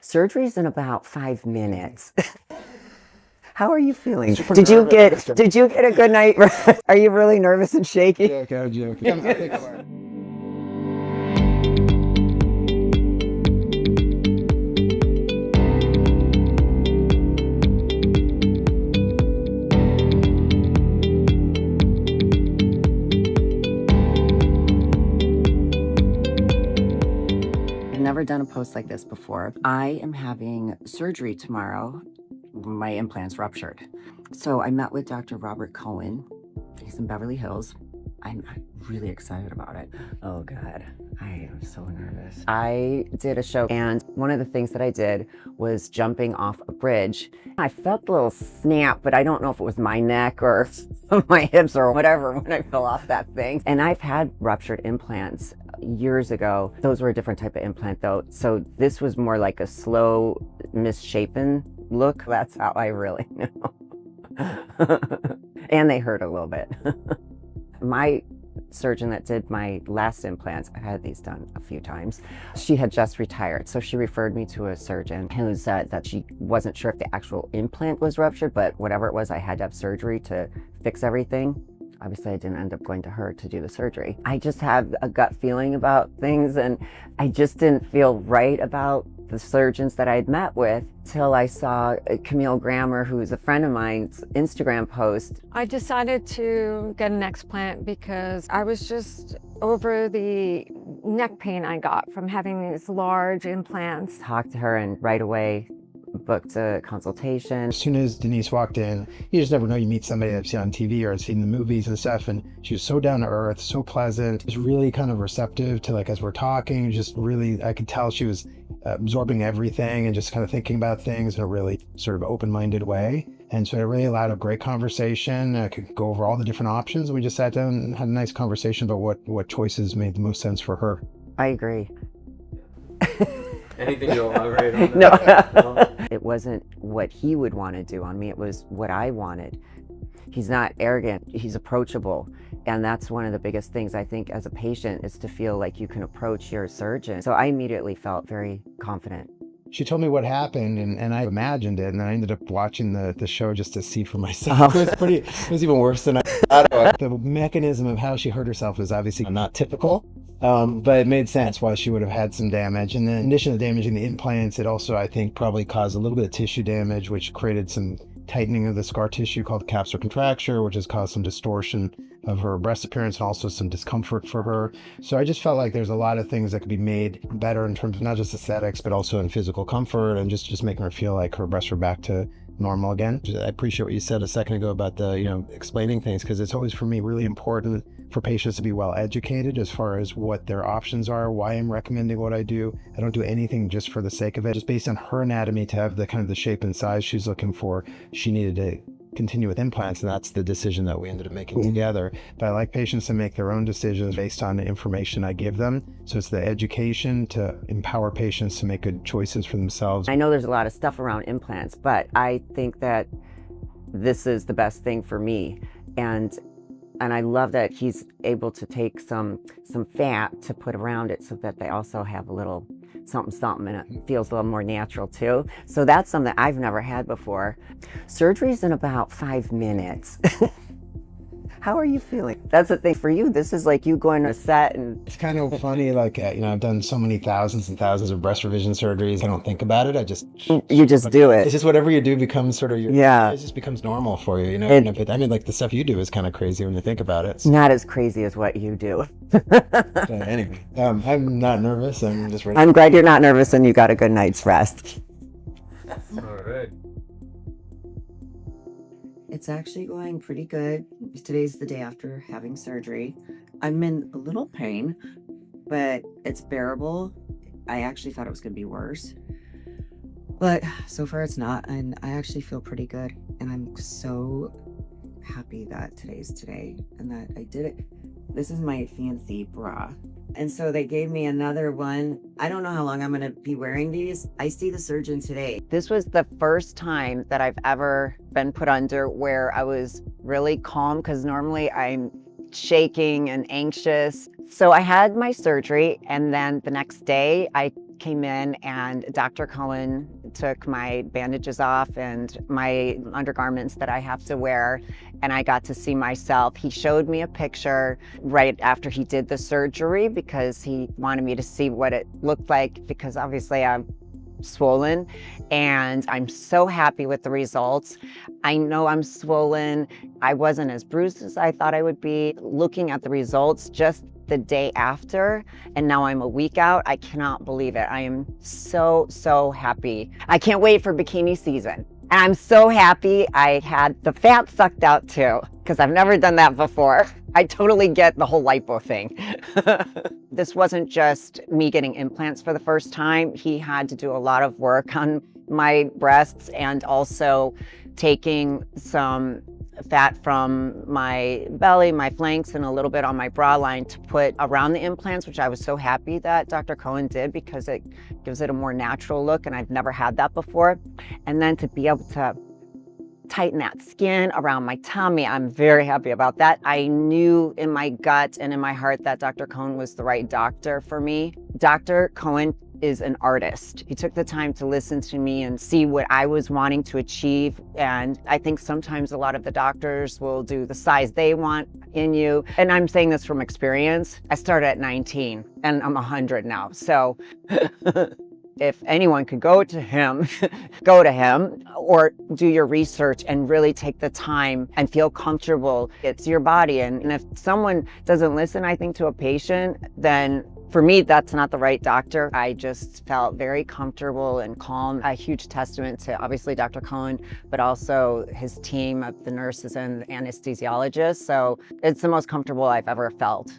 Surgery's in about 5 minutes. How are you feeling? Did you get a good night rest? Are you really nervous and shaky? Yeah, okay, I'm joking. I think I'm all right. I've never done a post like this before. I am having surgery tomorrow. My implant's ruptured. So I met with Dr. Robert Cohen. He's in Beverly Hills. I'm really excited about it. Oh God, I am so nervous. I did a show, and one of the things that I did was jumping off a bridge. I felt a little snap, but I don't know if it was my neck or my hips or whatever when I fell off that thing. And I've had ruptured implants years ago. Those were a different type of implant though. So this was more like a slow, misshapen look. That's how I really know. And they hurt a little bit. My surgeon that did my last implants, I've had these done a few times, she had just retired. So she referred me to a surgeon who said that she wasn't sure if the actual implant was ruptured, but whatever it was, I had to have surgery to fix everything. Obviously, I didn't end up going to her to do the surgery. I just had a gut feeling about things, and I just didn't feel right about the surgeons that I'd met with till I saw Camille Grammer, who's a friend of mine's, Instagram post. I decided to get an explant because I was just over the neck pain I got from having these large implants. Talked to her and right away booked a consultation. As soon as Denise walked in, you just never know, you meet somebody that's on TV or has seen the movies and stuff, and she was so down to earth, so pleasant, was really kind of receptive to, like, as we're talking, just really, I could tell she was absorbing everything and just kind of thinking about things in a really sort of open-minded way. And so it really allowed a great conversation. I could go over all the different options. We just sat down and had a nice conversation about what choices made the most sense for her. I agree. Anything to elaborate on that? No. It wasn't what he would want to do on me, it was what I wanted. He's not arrogant, he's approachable. And that's one of the biggest things I think as a patient, is to feel like you can approach your surgeon. So I immediately felt very confident. She told me what happened, and I imagined it, and then I ended up watching the show just to see for myself. It was even worse than I thought. The mechanism of how she hurt herself was obviously not typical, but it made sense why she would have had some damage. And then in addition to damaging the implants, it also, I think, probably caused a little bit of tissue damage, which created some tightening of the scar tissue called capsular contracture, which has caused some distortion of her breast appearance and also some discomfort for her. So I just felt like there's a lot of things that could be made better in terms of not just aesthetics, but also in physical comfort and just making her feel like her breasts are back to normal again. I appreciate what you said a second ago about the, explaining things, because it's always for me really important for patients to be well educated as far as what their options are, why I'm recommending what I do. I don't do anything just for the sake of it. Just based on her anatomy to have the kind of the shape and size she's looking for, she needed to continue with implants, and that's the decision that we ended up making together. But I like patients to make their own decisions based on the information I give them. So it's the education to empower patients to make good choices for themselves. I know there's a lot of stuff around implants, but I think that this is the best thing for me. And I love that he's able to take some fat to put around it so that they also have a little something and it feels a little more natural too. So that's something that I've never had before. Surgery's in about 5 minutes. How are you feeling? That's the thing for you. This is like you going to a set and... It's kind of funny, like, I've done so many thousands and thousands of breast revision surgeries. I don't think about it. You just do it. It's just whatever you do becomes sort of it just becomes normal for you, like the stuff you do is kind of crazy when you think about it. Not as crazy as what you do. Anyway, I'm not nervous. I'm just ready. I'm glad you're not nervous and you got a good night's rest. All right. It's actually going pretty good. Today's the day after having surgery. I'm in a little pain, but it's bearable. I actually thought it was going to be worse, but so far it's not, and I actually feel pretty good, and I'm so happy that today's today and that I did it. This is my fancy bra. And so they gave me another one. I don't know how long I'm going to be wearing these. I see the surgeon today. This was the first time that I've ever been put under where I was really calm, because normally I'm shaking and anxious. So I had my surgery, and then the next day I came in and Dr. Cohen took my bandages off and my undergarments that I have to wear, and I got to see myself. He showed me a picture right after he did the surgery because he wanted me to see what it looked like, because obviously I'm swollen, and I'm so happy with the results. I know I'm swollen. I wasn't as bruised as I thought I would be. Looking at the results just the day after, and now I'm a week out, I cannot believe it. I am so, so happy. I can't wait for bikini season. And I'm so happy I had the fat sucked out too, because I've never done that before. I totally get the whole lipo thing. This wasn't just me getting implants for the first time. He had to do a lot of work on my breasts and also taking some fat from my belly, my flanks, and a little bit on my bra line to put around the implants, which I was so happy that Dr. Cohen did because it gives it a more natural look, and I've never had that before. And then to be able to tighten that skin around my tummy, I'm very happy about that. I knew in my gut and in my heart that Dr. Cohen was the right doctor for me. Dr. Cohen is an artist. He took the time to listen to me and see what I was wanting to achieve. And I think sometimes a lot of the doctors will do the size they want in you. And I'm saying this from experience. I started at 19 and I'm 100 now. So if anyone could go to him, go to him, or do your research and really take the time and feel comfortable. It's your body. And if someone doesn't listen, I think, to a patient, then for me, that's not the right doctor. I just felt very comfortable and calm. A huge testament to obviously Dr. Cohen, but also his team of the nurses and anesthesiologists. So it's the most comfortable I've ever felt.